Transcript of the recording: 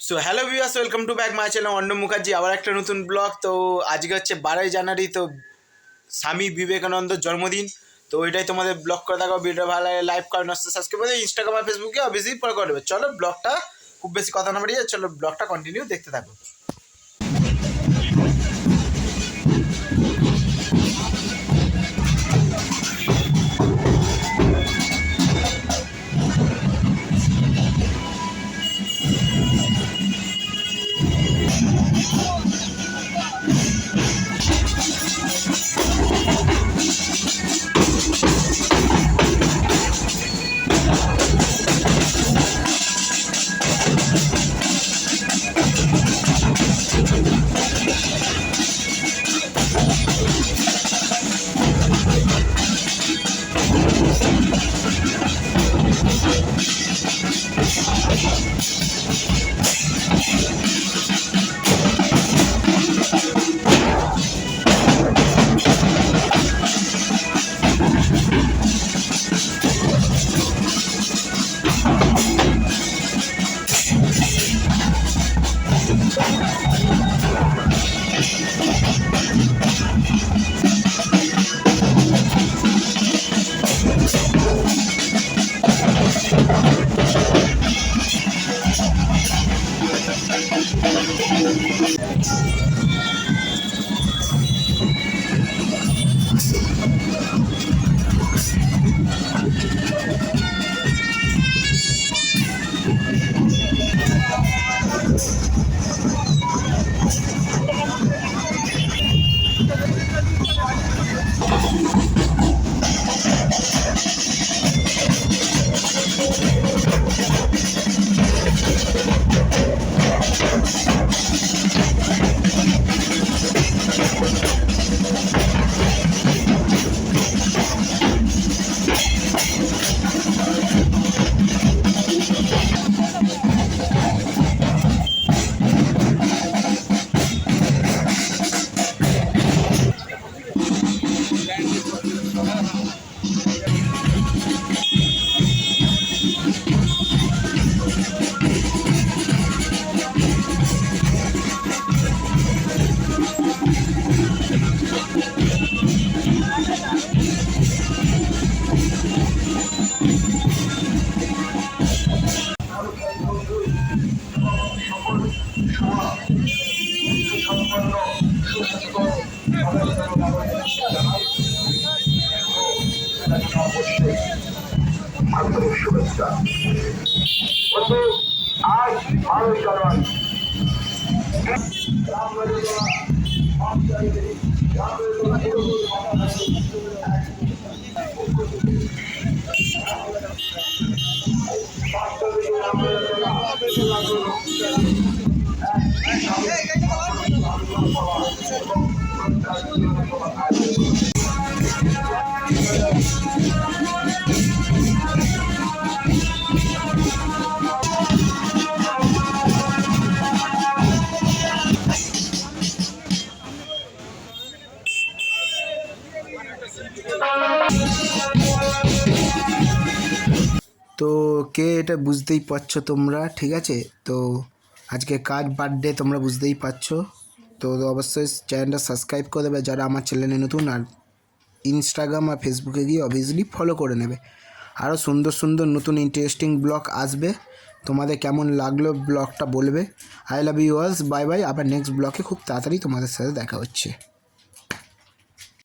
So hello viewers, welcome to back my channel Arnab Mukherjee. আবার একটা নতুন ব্লগ। তো আজকে হচ্ছে 12ই জানুয়ারি, তো স্বামী বিবেকানন্দর জন্মদিন। তো ওইটাই তোমাদের ব্লগ করে থাকো। ভিডিও ভালো লাগে লাইক করে নষ্ট সাবস্ক্রাইব করে ইনস্টাগ্রাম আর ফেসবুকে অবভিয়াসলি ফলো করে দেবে। চলো ব্লগটা, খুব বেশি কথা না বাড়িয়ে চলো ব্লগটা কন্টিনিউ দেখতে থাকো। আন্তরিক শুভেচ্ছা। বন্ধু, আজ 12ই জানুয়ারি তো কে এটা বুঝতেই পারছো তোমরা, ঠিক আছে? তো আজকে কার বার্থডে তোমরা বুঝতেই পারছো। তো অবশ্যই চ্যানেলটা সাবস্ক্রাইব করে দেবে যারা আমার চ্যানেলে নতুন, আর ইনস্টাগ্রাম আর ফেসবুকে গিয়ে অবভিয়াসলি ফলো করে নেবে। আরও সুন্দর সুন্দর নতুন ইন্টারেস্টিং ব্লগ আসবে। তোমাদের কেমন লাগলো ব্লগটা বলবে। আই লাভ ইউ অলস, বাই বাই। আবার নেক্সট ব্লগে খুব তাড়াতাড়ি তোমাদের সাথে দেখা হচ্ছে।